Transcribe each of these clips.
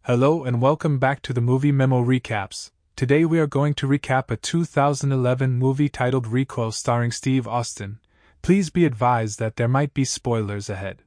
Hello and welcome back to the Movie Memo Recaps. Today we are going to recap a 2011 movie titled Recoil starring Steve Austin. Please be advised that there might be spoilers ahead.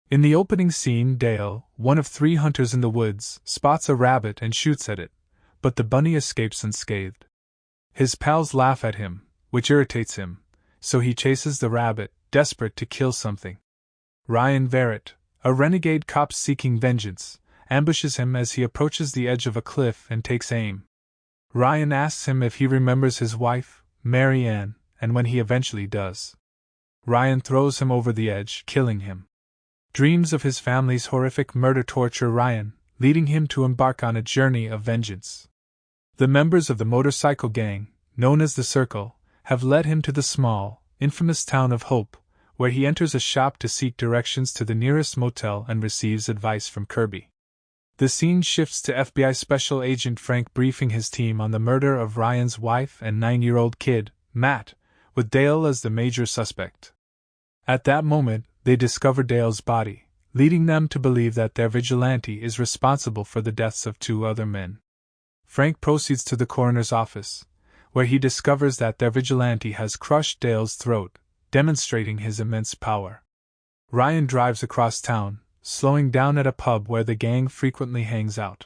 In the opening scene, Dale, one of three hunters in the woods, spots a rabbit and shoots at it, but the bunny escapes unscathed. His pals laugh at him, which irritates him, so he chases the rabbit, desperate to kill something. Ryan Verrett, a renegade cop seeking vengeance, ambushes him as he approaches the edge of a cliff and takes aim. Ryan asks him if he remembers his wife, Mary Ann, and when he eventually does, Ryan throws him over the edge, killing him. Dreams of his family's horrific murder torture Ryan, leading him to embark on a journey of vengeance. The members of the motorcycle gang, known as the Circle, have led him to the small, infamous town of Hope, where he enters a shop to seek directions to the nearest motel and receives advice from Kirby. The scene shifts to FBI Special Agent Frank briefing his team on the murder of Ryan's wife and 9-year-old kid, Matt, with Dale as the major suspect. At that moment, they discover Dale's body, leading them to believe that their vigilante is responsible for the deaths of 2 other men. Frank proceeds to the coroner's office, where he discovers that their vigilante has crushed Dale's throat, demonstrating his immense power. Ryan drives across town, slowing down at a pub where the gang frequently hangs out.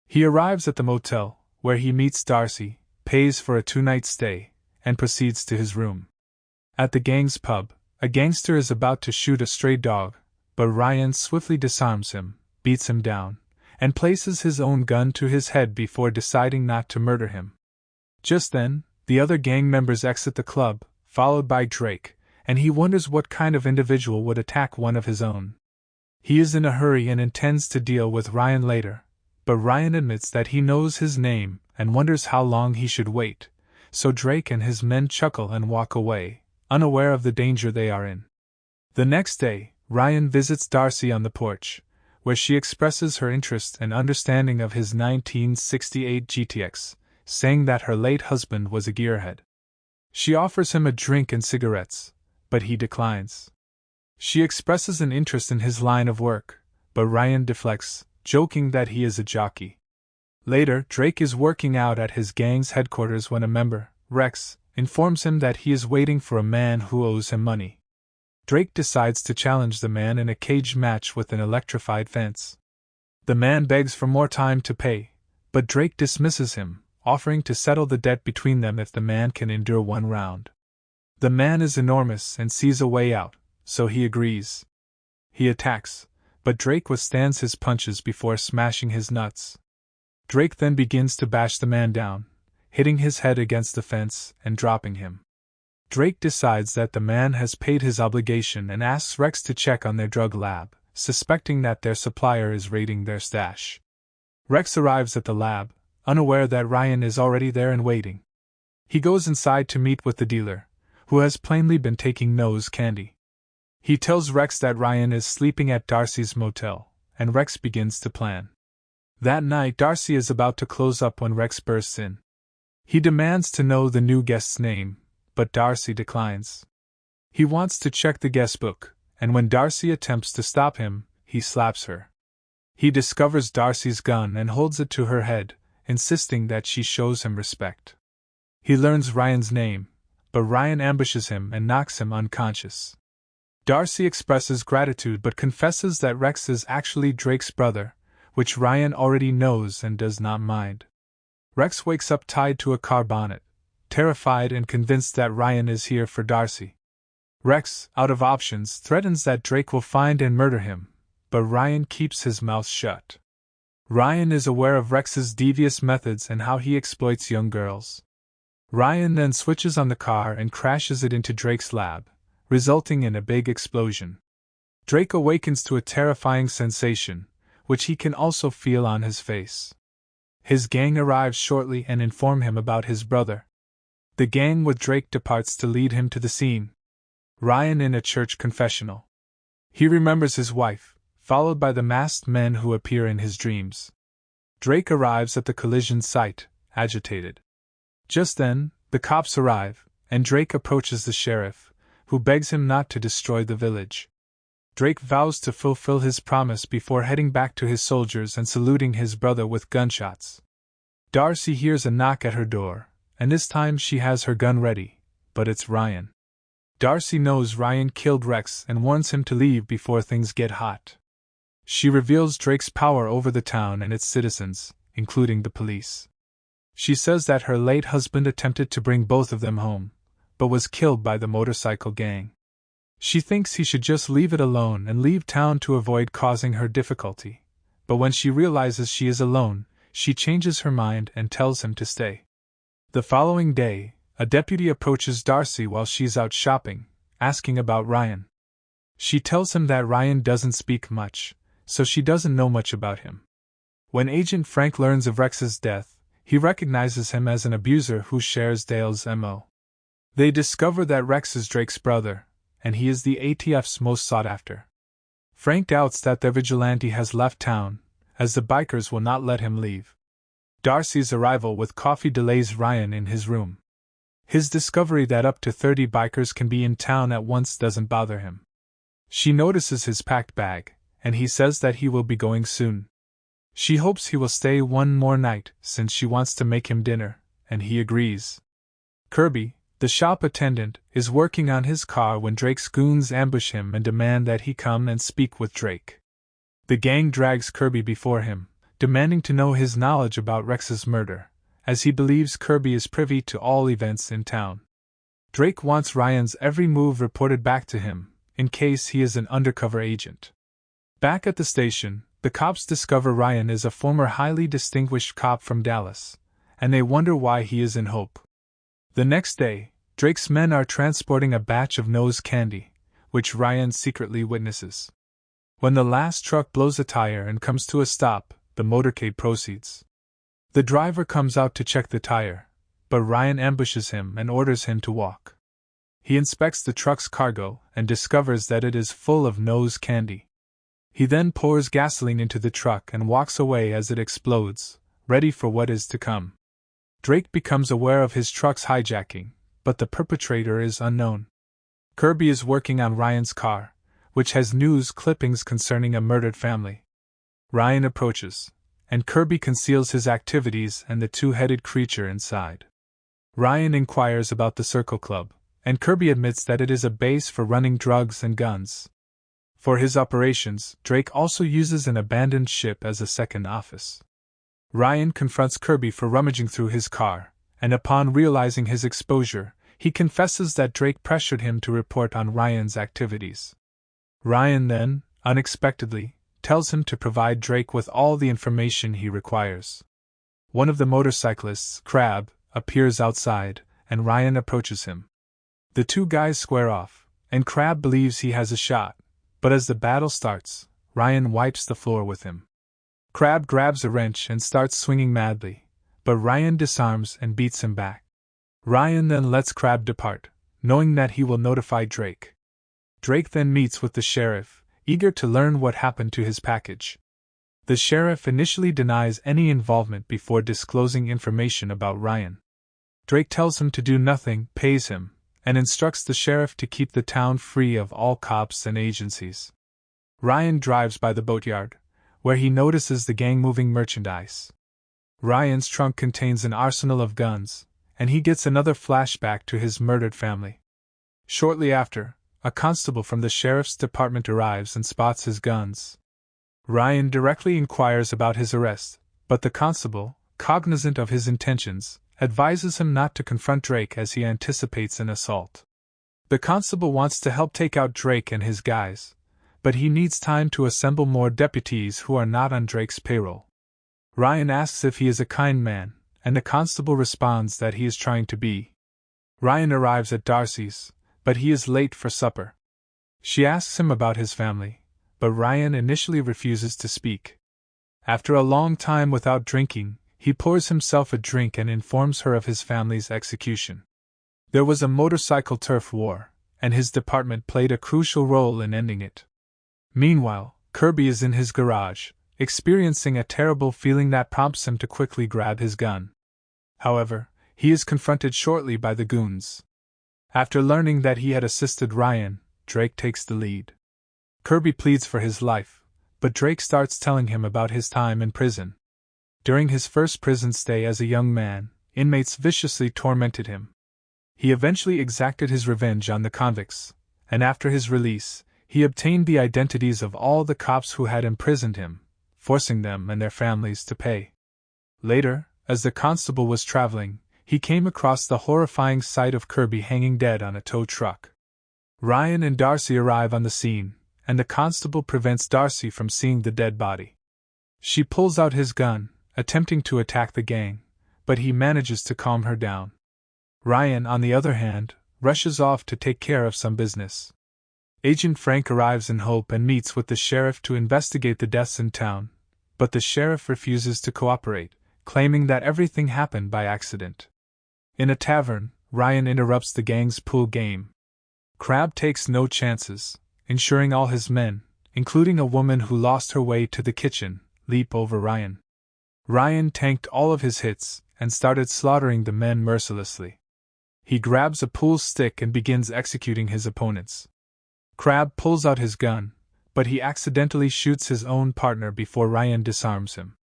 He arrives at the motel, where he meets Darcy, pays for a 2-night stay, and proceeds to his room. At the gang's pub, a gangster is about to shoot a stray dog, but Ryan swiftly disarms him, beats him down, and places his own gun to his head before deciding not to murder him. Just then, the other gang members exit the club, followed by Drake, and he wonders what kind of individual would attack one of his own. He is in a hurry and intends to deal with Ryan later, but Ryan admits that he knows his name and wonders how long he should wait, so Drake and his men chuckle and walk away, unaware of the danger they are in. The next day, Ryan visits Darcy on the porch, where she expresses her interest and understanding of his 1968 GTX, saying that her late husband was a gearhead. She offers him a drink and cigarettes, but he declines. She expresses an interest in his line of work, but Ryan deflects, joking that he is a jockey. Later, Drake is working out at his gang's headquarters when a member, Rex, informs him that he is waiting for a man who owes him money. Drake decides to challenge the man in a cage match with an electrified fence. The man begs for more time to pay, but Drake dismisses him, offering to settle the debt between them if the man can endure 1 round. The man is enormous and sees a way out, so he agrees. He attacks, but Drake withstands his punches before smashing his nuts. Drake then begins to bash the man down, hitting his head against the fence and dropping him. Drake decides that the man has paid his obligation and asks Rex to check on their drug lab, suspecting that their supplier is raiding their stash. Rex arrives at the lab, unaware that Ryan is already there and waiting. He goes inside to meet with the dealer, who has plainly been taking nose candy. He tells Rex that Ryan is sleeping at Darcy's motel, and Rex begins to plan. That night, Darcy is about to close up when Rex bursts in. He demands to know the new guest's name, but Darcy declines. He wants to check the guest book, and when Darcy attempts to stop him, he slaps her. He discovers Darcy's gun and holds it to her head, insisting that she shows him respect. He learns Ryan's name, but Ryan ambushes him and knocks him unconscious. Darcy expresses gratitude but confesses that Rex is actually Drake's brother, which Ryan already knows and does not mind. Rex wakes up tied to a car bonnet, terrified and convinced that Ryan is here for Darcy. Rex, out of options, threatens that Drake will find and murder him, but Ryan keeps his mouth shut. Ryan is aware of Rex's devious methods and how he exploits young girls. Ryan then switches on the car and crashes it into Drake's lab, resulting in a big explosion. Drake awakens to a terrifying sensation, which he can also feel on his face. His gang arrives shortly and inform him about his brother. The gang with Drake departs to lead him to the scene. Ryan in a church confessional. He remembers his wife, followed by the masked men who appear in his dreams. Drake arrives at the collision site, agitated. Just then, the cops arrive, and Drake approaches the sheriff, who begs him not to destroy the village. Drake vows to fulfill his promise before heading back to his soldiers and saluting his brother with gunshots. Darcy hears a knock at her door, and this time she has her gun ready, but it's Ryan. Darcy knows Ryan killed Rex and warns him to leave before things get hot. She reveals Drake's power over the town and its citizens, including the police. She says that her late husband attempted to bring both of them home, but was killed by the motorcycle gang. She thinks he should just leave it alone and leave town to avoid causing her difficulty, but when she realizes she is alone, she changes her mind and tells him to stay. The following day, a deputy approaches Darcy while she's out shopping, asking about Ryan. She tells him that Ryan doesn't speak much, so she doesn't know much about him. When Agent Frank learns of Rex's death, he recognizes him as an abuser who shares Dale's MO. They discover that Rex is Drake's brother, and he is the ATF's most sought after. Frank doubts that their vigilante has left town, as the bikers will not let him leave. Darcy's arrival with coffee delays Ryan in his room. His discovery that up to 30 bikers can be in town at once doesn't bother him. She notices his packed bag, and he says that he will be going soon. She hopes he will stay one more night since she wants to make him dinner, and he agrees. Kirby, the shop attendant, is working on his car when Drake's goons ambush him and demand that he come and speak with Drake. The gang drags Kirby before him, demanding to know his knowledge about Rex's murder, as he believes Kirby is privy to all events in town. Drake wants Ryan's every move reported back to him, in case he is an undercover agent. Back at the station, the cops discover Ryan is a former highly distinguished cop from Dallas, and they wonder why he is in Hope. The next day, Drake's men are transporting a batch of nose candy, which Ryan secretly witnesses. When the last truck blows a tire and comes to a stop, the motorcade proceeds. The driver comes out to check the tire, but Ryan ambushes him and orders him to walk. He inspects the truck's cargo and discovers that it is full of nose candy. He then pours gasoline into the truck and walks away as it explodes, ready for what is to come. Drake becomes aware of his truck's hijacking, but the perpetrator is unknown. Kirby is working on Ryan's car, which has news clippings concerning a murdered family. Ryan approaches, and Kirby conceals his activities and the two-headed creature inside. Ryan inquires about the Circle Club, and Kirby admits that it is a base for running drugs and guns. For his operations, Drake also uses an abandoned ship as a second office. Ryan confronts Kirby for rummaging through his car, and upon realizing his exposure, he confesses that Drake pressured him to report on Ryan's activities. Ryan then, unexpectedly, tells him to provide Drake with all the information he requires. One of the motorcyclists, Crab, appears outside, and Ryan approaches him. The two guys square off, and Crab believes he has a shot, but as the battle starts, Ryan wipes the floor with him. Crab grabs a wrench and starts swinging madly, but Ryan disarms and beats him back. Ryan then lets Crab depart, knowing that he will notify Drake. Drake then meets with the sheriff, eager to learn what happened to his package. The sheriff initially denies any involvement before disclosing information about Ryan. Drake tells him to do nothing, pays him, and instructs the sheriff to keep the town free of all cops and agencies. Ryan drives by the boatyard, where he notices the gang moving merchandise. Ryan's trunk contains an arsenal of guns, and he gets another flashback to his murdered family. Shortly after, a constable from the sheriff's department arrives and spots his guns. Ryan directly inquires about his arrest, but the constable, cognizant of his intentions, advises him not to confront Drake as he anticipates an assault. The constable wants to help take out Drake and his guys, but he needs time to assemble more deputies who are not on Drake's payroll. Ryan asks if he is a kind man, and the constable responds that he is trying to be. Ryan arrives at Darcy's, but he is late for supper. She asks him about his family, but Ryan initially refuses to speak. After a long time without drinking, he pours himself a drink and informs her of his family's execution. There was a motorcycle turf war, and his department played a crucial role in ending it. Meanwhile, Kirby is in his garage, experiencing a terrible feeling that prompts him to quickly grab his gun. However, he is confronted shortly by the goons. After learning that he had assisted Ryan, Drake takes the lead. Kirby pleads for his life, but Drake starts telling him about his time in prison. During his first prison stay as a young man, inmates viciously tormented him. He eventually exacted his revenge on the convicts, and after his release, he obtained the identities of all the cops who had imprisoned him, forcing them and their families to pay. Later, as the constable was traveling, he came across the horrifying sight of Kirby hanging dead on a tow truck. Ryan and Darcy arrive on the scene, and the constable prevents Darcy from seeing the dead body. She pulls out his gun, attempting to attack the gang, but he manages to calm her down. Ryan, on the other hand, rushes off to take care of some business. Agent Frank arrives in Hope and meets with the sheriff to investigate the deaths in town, but the sheriff refuses to cooperate, claiming that everything happened by accident. In a tavern, Ryan interrupts the gang's pool game. Crab takes no chances, ensuring all his men, including a woman who lost her way to the kitchen, leap over Ryan. Ryan tanked all of his hits and started slaughtering the men mercilessly. He grabs a pool stick and begins executing his opponents. Crab pulls out his gun, but he accidentally shoots his own partner before Ryan disarms him.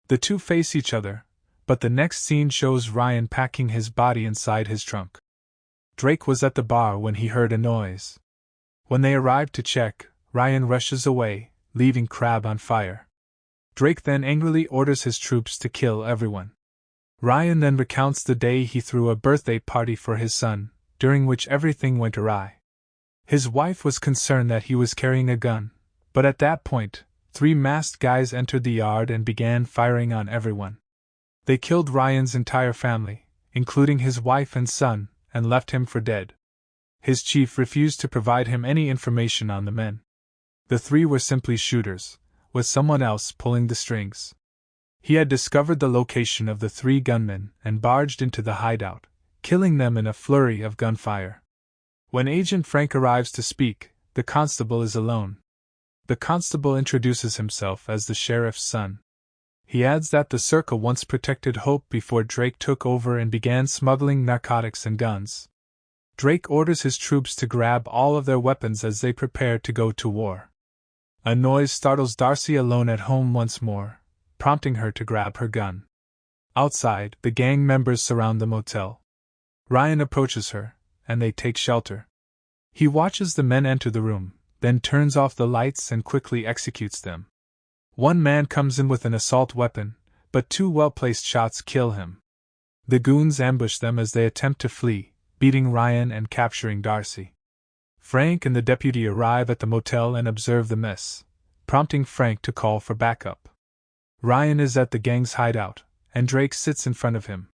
The two face each other, but the next scene shows Ryan packing his body inside his trunk. Drake was at the bar when he heard a noise. When they arrived to check, Ryan rushes away, leaving Crab on fire. Drake then angrily orders his troops to kill everyone. Ryan then recounts the day he threw a birthday party for his son, during which everything went awry. His wife was concerned that he was carrying a gun, but at that point, 3 masked guys entered the yard and began firing on everyone. They killed Ryan's entire family, including his wife and son, and left him for dead. His chief refused to provide him any information on the men. The 3 were simply shooters, with someone else pulling the strings. He had discovered the location of the 3 gunmen and barged into the hideout, killing them in a flurry of gunfire. When Agent Frank arrives to speak, the constable is alone. The constable introduces himself as the sheriff's son. He adds that the Circle once protected Hope before Drake took over and began smuggling narcotics and guns. Drake orders his troops to grab all of their weapons as they prepare to go to war. A noise startles Darcy alone at home once more, prompting her to grab her gun. Outside, the gang members surround the motel. Ryan approaches her, and they take shelter. He watches the men enter the room, then turns off the lights and quickly executes them. One man comes in with an assault weapon, but 2 well-placed shots kill him. The goons ambush them as they attempt to flee, beating Ryan and capturing Darcy. Frank and the deputy arrive at the motel and observe the mess, prompting Frank to call for backup. Ryan is at the gang's hideout, and Drake sits in front of him.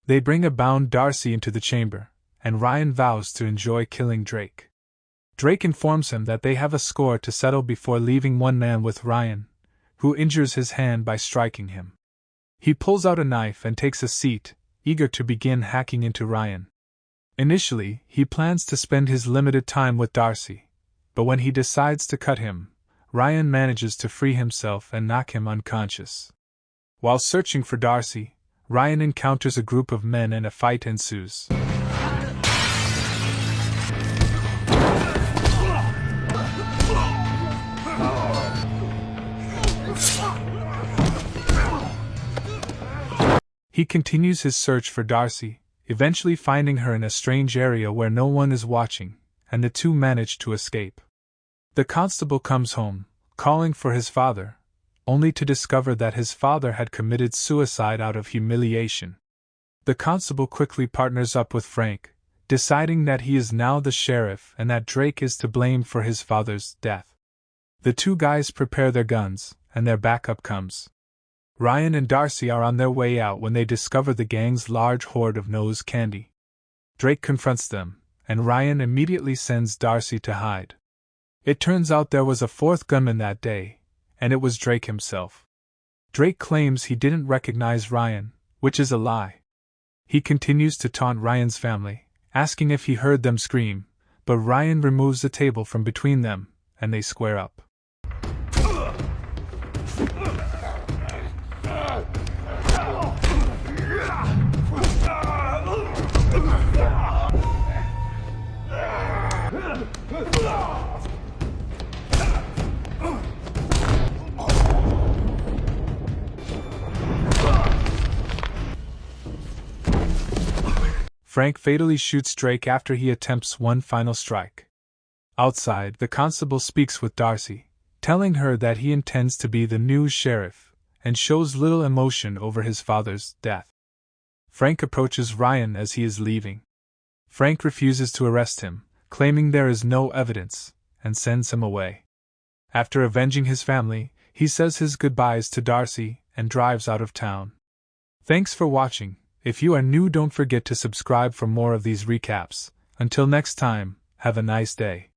They bring a bound Darcy into the chamber, and Ryan vows to enjoy killing Drake. Drake informs him that they have a score to settle before leaving one man with Ryan, who injures his hand by striking him. He pulls out a knife and takes a seat, eager to begin hacking into Ryan. Initially, he plans to spend his limited time with Darcy, but when he decides to cut him, Ryan manages to free himself and knock him unconscious. While searching for Darcy, Ryan encounters a group of men and a fight ensues. He continues his search for Darcy, eventually finding her in a strange area where no one is watching, and the 2 manage to escape. The constable comes home, calling for his father, only to discover that his father had committed suicide out of humiliation. The constable quickly partners up with Frank, deciding that he is now the sheriff and that Drake is to blame for his father's death. The 2 guys prepare their guns, and their backup comes. Ryan and Darcy are on their way out when they discover the gang's large hoard of nose candy. Drake confronts them, and Ryan immediately sends Darcy to hide. It turns out there was a 4th gunman that day, and it was Drake himself. Drake claims he didn't recognize Ryan, which is a lie. He continues to taunt Ryan's family, asking if he heard them scream, but Ryan removes the table from between them, and they square up. Frank fatally shoots Drake after he attempts one final strike. Outside, the constable speaks with Darcy, telling her that he intends to be the new sheriff, and shows little emotion over his father's death. Frank approaches Ryan as he is leaving. Frank refuses to arrest him, claiming there is no evidence, and sends him away. After avenging his family, he says his goodbyes to Darcy and drives out of town. Thanks for watching. If you are new, don't forget to subscribe for more of these recaps. Until next time, have a nice day.